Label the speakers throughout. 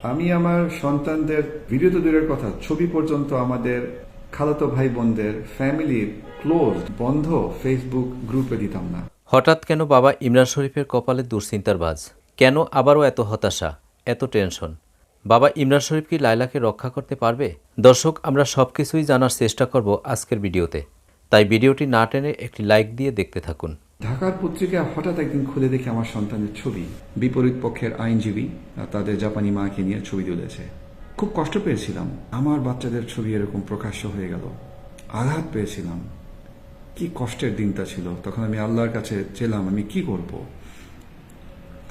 Speaker 1: আমি আমার সন্তানদের ভিডিও তো দূরের কথা, ছবি পর্যন্ত আমাদের খালাতো ভাই বোনদের ফ্যামিলির ক্লোজ বন্ধ ফেসবুক গ্রুপে দিতাম না।
Speaker 2: হঠাৎ কেন বাবা ইমরান শরীফের কপালে দুশ্চিন্তার বাজ? কেন আবারও এত হতাশা, এত টেনশন? বাবা ইমরান শরীফ কি লায়লাকে রক্ষা করতে পারবে? দর্শক, আমরা সব কিছুই জানার চেষ্টা করব আজকের ভিডিওতে, তাই ভিডিওটি না টেনে একটি লাইক দিয়ে দেখতে থাকুন।
Speaker 1: ঢাকার পত্রিকা হঠাৎ একদিন খুলে দেখে আমার সন্তানের ছবি, বিপরীত পক্ষের আইনজীবী তাদের জাপানি মাকে নিয়ে ছবি তুলেছে। খুব কষ্ট পেয়েছিলাম, আমার বাচ্চাদের ছবি এরকম প্রকাশ্য হয়ে গেল। আঘাত পেয়েছিলাম। কি কষ্টের দিনটা ছিল। তখন আমি আল্লাহর কাছে চেলাম, আমি কি করব।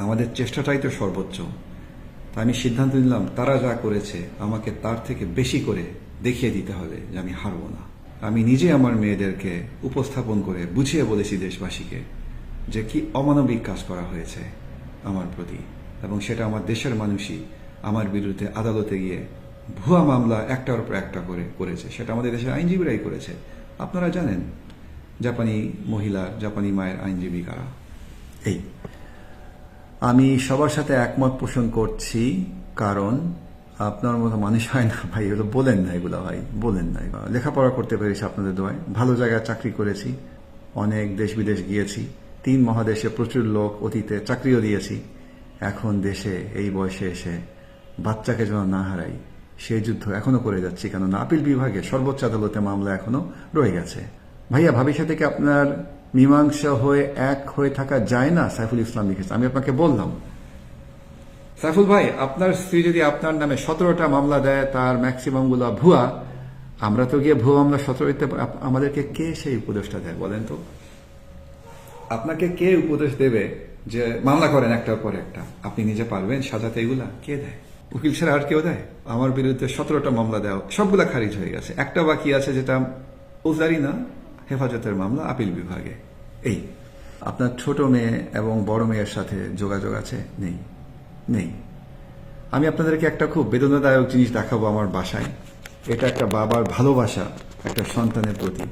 Speaker 1: আমাদের চেষ্টাটাই তো সর্বোচ্চ। তা আমি সিদ্ধান্ত নিলাম, তারা যা করেছে আমাকে তার থেকে বেশি করে দেখিয়ে দিতে হবে যে আমি হারব না। আমি নিজে আমার মেয়েদেরকে উপস্থাপন করে বুঝিয়ে বলেছি দেশবাসীকে যে কি অমানবিক কাজ করা হয়েছে আমার প্রতি, এবং সেটা আমার দেশের মানুষই আমার বিরুদ্ধে আদালতে গিয়ে ভুয়া মামলা একটার উপর একটা করে করেছে। সেটা আমাদের দেশের আইনজীবীরাই করেছে। আপনারা জানেন জাপানি মহিলা, জাপানি মায়ের আইনজীবী কারা। এই আমি সবার সাথে একমত পোষণ করছি, কারণ আপনার মতো মানুষ হয় না ভাই, এগুলো বলেন না, এগুলো ভাই বলেন না। লেখাপড়া করতে পেরেছি আপনাদের দোয়ায়, ভালো জায়গায় চাকরি করেছি, অনেক দেশ বিদেশ গিয়েছি, 3 মহাদেশে প্রচুর লোক অতীতে চাকরিও দিয়েছি। এখন দেশে এই বয়সে এসে বাচ্চাকে যেন না হারাই সেই যুদ্ধ এখনো করে যাচ্ছি, কেননা আপিল বিভাগে সর্বোচ্চ আদালতে মামলা এখনো রয়ে গেছে। ভাইয়া, ভাবির সাথে কি আপনার মীমাংসা হয়ে এক হয়ে থাকা যায় না? সাইফুল ইসলাম লিখেছে। আমি আপনাকে বললাম, সাইফুল ভাই, আপনার স্ত্রী যদি আপনার নামে 17টা মামলা দেয়, তার ম্যাক্সিমাম গুলো ভুয়া, আমরা তো গিয়ে ভুয়া মামলা 17তে, আমাদেরকে কে সেই উপদেশটা দেয় বলেন তো? আপনাকে কে উপদেশ দেবে যে মামলা করেন একটার পর একটা? আপনি নিজে পারবেন সাজাতে? এগুলা কে দেয়? উকিল ছাড়া আর কেউ দেয়? আমার বিরুদ্ধে 17টা মামলা দেওয়া, সবগুলা খারিজ হয়ে গেছে। একটা বাকি আছে, যেটা ফৌজদারি না, হেফাজতের মামলা আপিল বিভাগে। এই আপনার ছোট মেয়ে এবং বড় মেয়ের সাথে যোগাযোগ আছে? নেই, নেই। আমি আপনাদেরকে একটা খুব বেদনাদায়ক জিনিস দেখাবো আমার বাসায়। এটা একটা বাবার ভালোবাসা একটা সন্তানের প্রতি।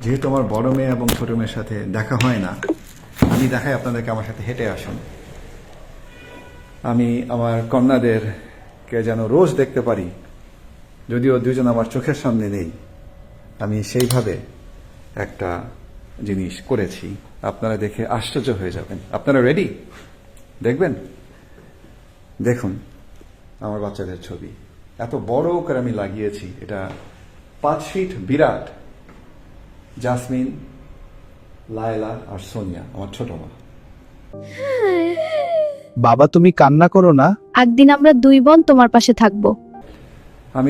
Speaker 1: যেহেতু আমার বড় মেয়ে এবং ছোট মেয়ের সাথে দেখা হয় না, আমি দেখাই আপনাদেরকে, আমার সাথে হেঁটে আসুন। আমি আমার কন্যাদেরকে যেন রোজ দেখতে পারি, যদিও দুজন আমার চোখের সামনে নেই। আমি সেইভাবে একটা জিনিস করেছি, আপনারা দেখে আশ্চর্য হয়ে যাবেন। আপনারা রেডি? দেখবেন? দেখুন আমার বাচ্চাদের ছবি, এত বড় করে আমি লাগিয়েছি। এটা 5 ফিট বিরাট। জাসমিন, লায়লা আর সোনিয়া আমার ছোট মা।
Speaker 3: বাবা, তুমি কান্না করো না।
Speaker 4: একদিন আমরা 2 বোন তোমার পাশে থাকবো।
Speaker 1: আমি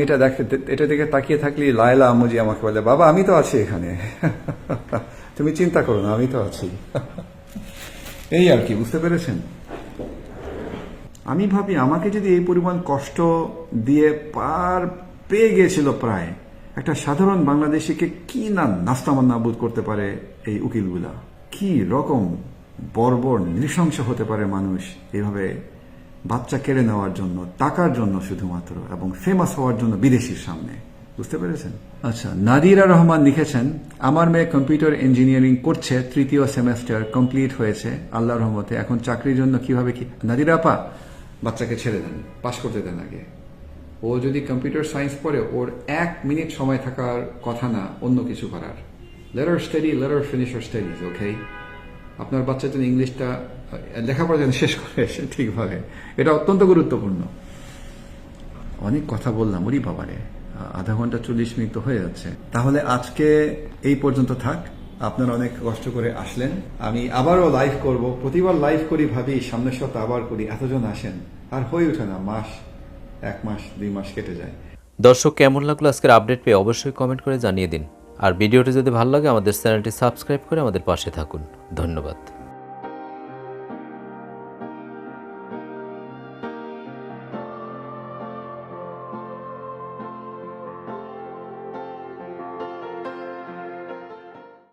Speaker 1: এটা দেখে তাকিয়ে থাকলে লায়লা আম্মুজি আমাকে বলে, বাবা আমি তো আছি এখানে, তুমি চিন্তা করো না, আমি তো আছি। এই আর কি, বুঝতে পেরেছেন? আমি ভাবি, আমাকে যদি এই পরিমাণ কষ্ট দিয়ে পার পেয়ে গিয়েছিল প্রায়, একটা সাধারণ বাংলাদেশিকে কি না নাস্তামান্নাবুদ করতে পারে এই উকিলগুলা। কি রকম বর্বর নৃশংস হতে পারে মানুষ এইভাবে বাচ্চা কেড়ে নেওয়ার জন্য, টাকার জন্য শুধুমাত্র, এবং ফেমাস হওয়ার জন্য বিদেশির সামনে। বুঝতে পেরেছেন? আচ্ছা, নাদিরা রহমান লিখেছেন, আমার মেয়ে কম্পিউটার ইঞ্জিনিয়ারিং করছে, 3য় সেমেস্টার কমপ্লিট হয়েছে আল্লাহর রহমতে। এখন চাকরির জন্য কিভাবে কি? নাদিরা আপা, বাচ্চাকে ছেড়ে দেন, পাশ করতে দেন আগে। ও যদি কম্পিউটার সায়েন্স পড়ে, ওর 1 মিনিট সময় থাকার কথা না অন্য কিছু করার। Let her study, let her finish her studies, okay? আপনার বাচ্চা যেন ইংলিশটা লেখাপড়া যেন শেষ করে এসে ঠিকভাবে, এটা অত্যন্ত গুরুত্বপূর্ণ। অনেক কথা বললাম, ওরি বাবারে, আধা ঘন্টা 40 মিনিট তো হয়ে যাচ্ছে। তাহলে আজকে এই পর্যন্ত থাক। আপনারা অনেক কষ্ট করে আসলেন। আমি আবারও লাইভ করব, প্রতিবার লাইভ করি, ভাবি সামনের সপ্তাহ আবার করি, এতজন আসেন, আর হয়ে ওঠে না। 1 মাস 2 মাস কেটে যায়।
Speaker 2: দর্শক, কেমন লাগলো আজকের আপডেট পেয়ে অবশ্যই কমেন্ট করে জানিয়ে দিন। আর ভিডিওটি যদি ভালো লাগে আমাদের চ্যানেলটি সাবস্ক্রাইব করে আমাদের পাশে থাকুন। ধন্যবাদ।